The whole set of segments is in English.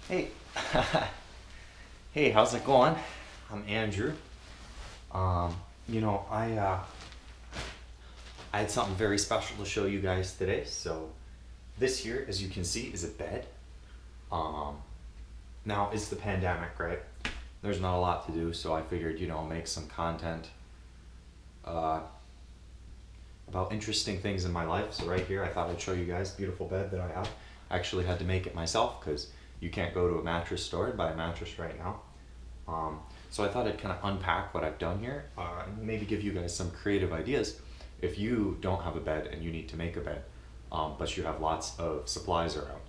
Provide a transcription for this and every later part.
Hey, hey, how's it going? I'm Andrew. You know, I had something very special to show you guys today. So this here, as you can see, is a bed. Um, Now it's the pandemic, right? There's not a lot to do, so I figured, make some content uh, about interesting things in my life. So right here, I thought I'd show you guys the beautiful bed that I have. I actually had to make it myself because you can't go to a mattress store and buy a mattress right now. Um, so I thought I'd kind of unpack what I've done here and maybe give you guys some creative ideas if you don't have a bed and you need to make a bed, but you have lots of supplies around.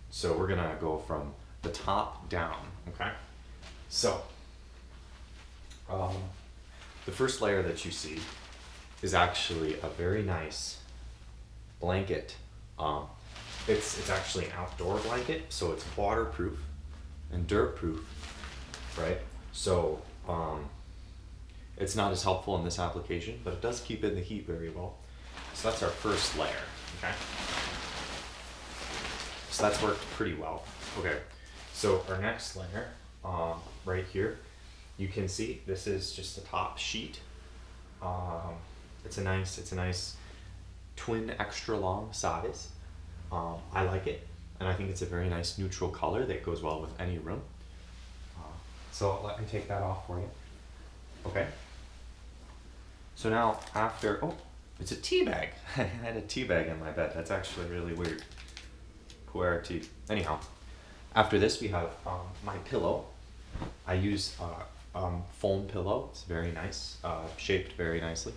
So we're gonna go from the top down, okay? So um, the first layer that you see is actually a very nice blanket. Um, it's actually an outdoor blanket, so it's waterproof and dirt proof, right? So it's not as helpful in this application, but it does keep in the heat very well. So that's our first layer, okay? So that's worked pretty well. Okay, so our next layer, right here, you can see this is just a top sheet. It's a nice twin extra long size. I like it, and I think it's a very nice neutral color that goes well with any room. So let me take that off for you. Okay. So now oh, it's a tea bag. I had a tea bag in my bed. That's actually really weird. QWERTY. Anyhow, after this we have my pillow. I use foam pillow. It's very nice, shaped very nicely.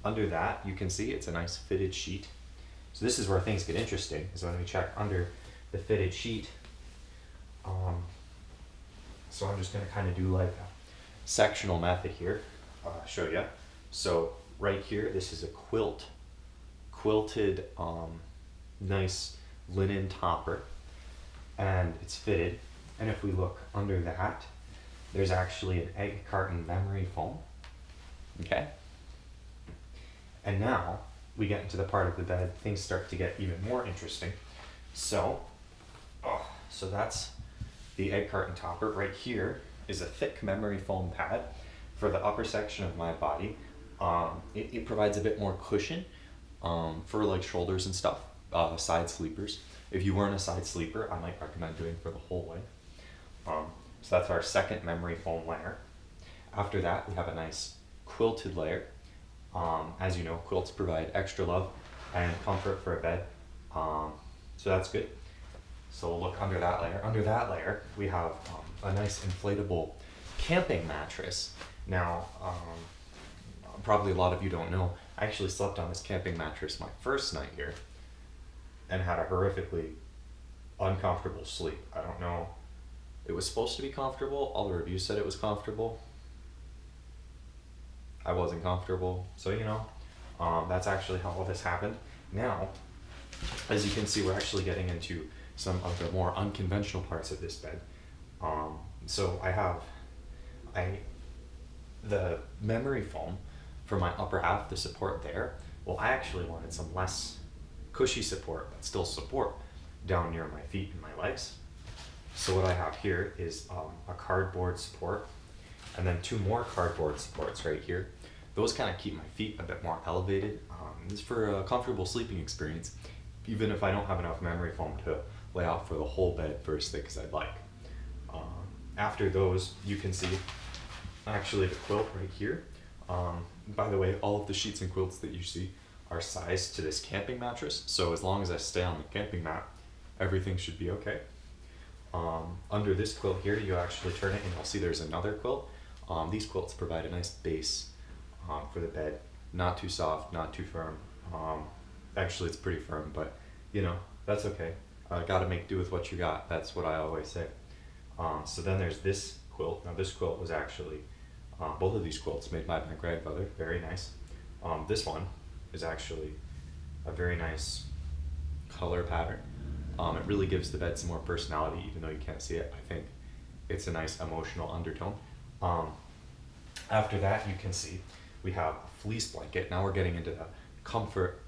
Under that, you can see it's a nice fitted sheet. So this is where things get interesting, is when we check under the fitted sheet. So I'm just going to kind of do like a sectional method here, show you. So right here, this is a quilted, nice linen topper, and it's fitted. And if we look under that, there's actually an egg carton memory foam. Okay. And now we get into the part of the bed, things start to get even more interesting. So that's the egg carton topper. Right here is a thick memory foam pad for the upper section of my body. It provides a bit more cushion for like shoulders and stuff, side sleepers. If you weren't a side sleeper, I might recommend doing for the whole way. So that's our second memory foam layer. After that, we have a nice quilted layer. As you know, quilts provide extra love and comfort for a bed. So that's good. So we'll look under that layer. Under that layer, we have a nice inflatable camping mattress. Now, probably a lot of you don't know, I actually slept on this camping mattress my first night here and had a horrifically uncomfortable sleep. I don't know. It was supposed to be comfortable. All the reviews said it was comfortable. I wasn't comfortable. So, that's actually how all this happened. Now, as you can see, we're actually getting into some of the more unconventional parts of this bed. So the memory foam for my upper half, the support there, well, I actually wanted some less cushy support, but still support down near my feet and my legs. So what I have here is a cardboard support, and then two more cardboard supports right here. Those kind of keep my feet a bit more elevated. It's for a comfortable sleeping experience, even if I don't have enough memory foam to lay out for the whole bed for as thick as I'd like. After those, you can see actually the quilt right here. By the way, all of the sheets and quilts that you see are sized to this camping mattress, so as long as I stay on the camping mat, everything should be okay. Under this quilt here, you actually turn it and you'll see there's another quilt. These quilts provide a nice base for the bed. Not too soft, not too firm. Actually, it's pretty firm, but that's okay. Gotta make do with what you got. That's what I always say. So then there's this quilt. Now this quilt was actually, both of these quilts made by my grandmother. Very nice. This one is actually a very nice color pattern. It really gives the bed some more personality, even though you can't see it. I think it's a nice emotional undertone. After that, you can see we have a fleece blanket. Now we're getting into the comfort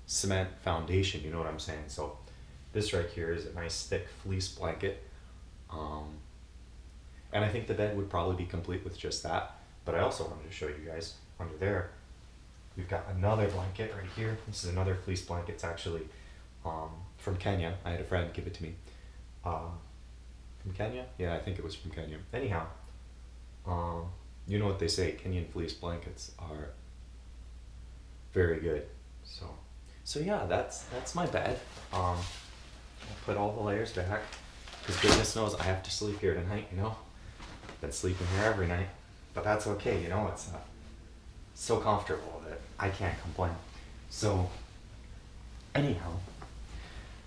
cement foundation, you know what I'm saying? So This right here is a nice thick fleece blanket. And I think the bed would probably be complete with just that. But I also wanted to show you guys under there, we've got another blanket right here. This is another fleece blanket. It's actually from Kenya. I had a friend give it to me. From Kenya? Yeah, I think it was from Kenya. Anyhow, you know what they say, Kenyan fleece blankets are very good. So yeah, that's my bed. I'll put all the layers back because goodness knows I have to sleep here tonight, you know. Been sleeping here every night, but that's okay, you know. It's so comfortable that I can't complain. So anyhow,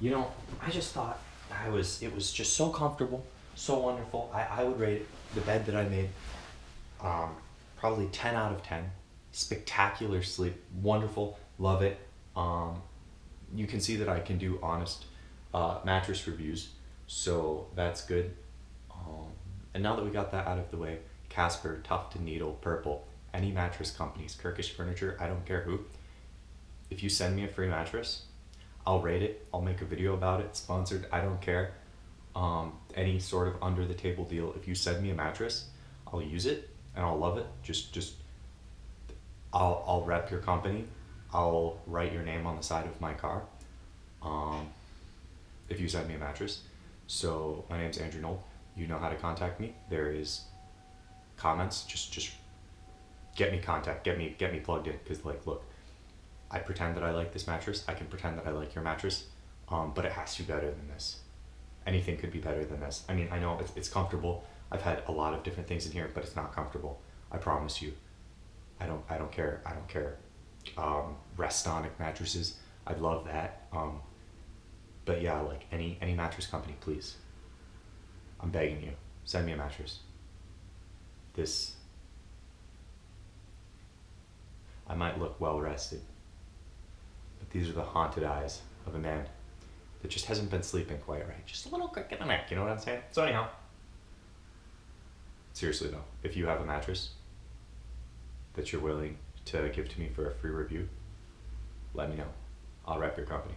you know, I just thought it was just so comfortable, so wonderful. I would rate the bed that I made probably 10 out of 10. Spectacular sleep, wonderful, love it. You can see that I can do honest mattress reviews, so that's good. And now that we got that out of the way, Casper, Tuft and Needle, Purple, any mattress companies, Kirkish Furniture, I don't care who, if you send me a free mattress, I'll rate it, I'll make a video about it, sponsored, I don't care. Any sort of under the table deal, if you send me a mattress, I'll use it and I'll love it. I'll rep your company. I'll write your name on the side of my car if you send me a mattress. So my name's Andrew Knoll. You know how to contact me. There is comments. Just get me plugged in. Because like, look, I pretend that I like this mattress. I can pretend that I like your mattress, but it has to be better than this. Anything could be better than this. I mean, I know it's comfortable. I've had a lot of different things in here, but it's not comfortable. I promise you. I don't care. Restonic mattresses, I'd love that. But yeah, like any mattress company, please, I'm begging you, send me a mattress. I might look well rested, but these are the haunted eyes of a man that just hasn't been sleeping quite right. Just a little crick in the neck, you know what I'm saying? So anyhow, seriously though, if you have a mattress that you're willing to give to me for a free review, let me know. I'll rep your company.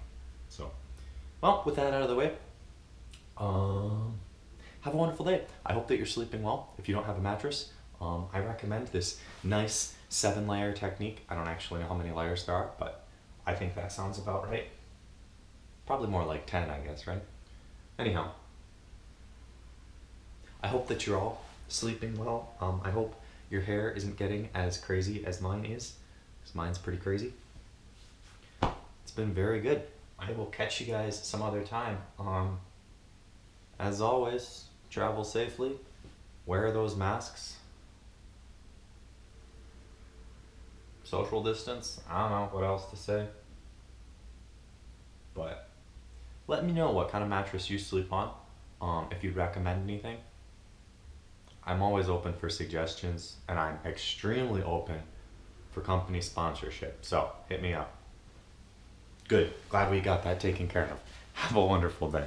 So, well, with that out of the way, have a wonderful day. I hope that you're sleeping well. If you don't have a mattress, I recommend this nice 7-layer technique. I don't actually know how many layers there are, but I think that sounds about right. Probably more like 10, I guess, right? Anyhow, I hope that you're all sleeping well. I hope your hair isn't getting as crazy as mine is, because mine's pretty crazy. It's been very good. I will catch you guys some other time. As always, travel safely, wear those masks, social distance, I don't know what else to say. But let me know what kind of mattress you sleep on, if you'd recommend anything. I'm always open for suggestions, and I'm extremely open for company sponsorship, so hit me up. Good, glad we got that taken care of. Have a wonderful day.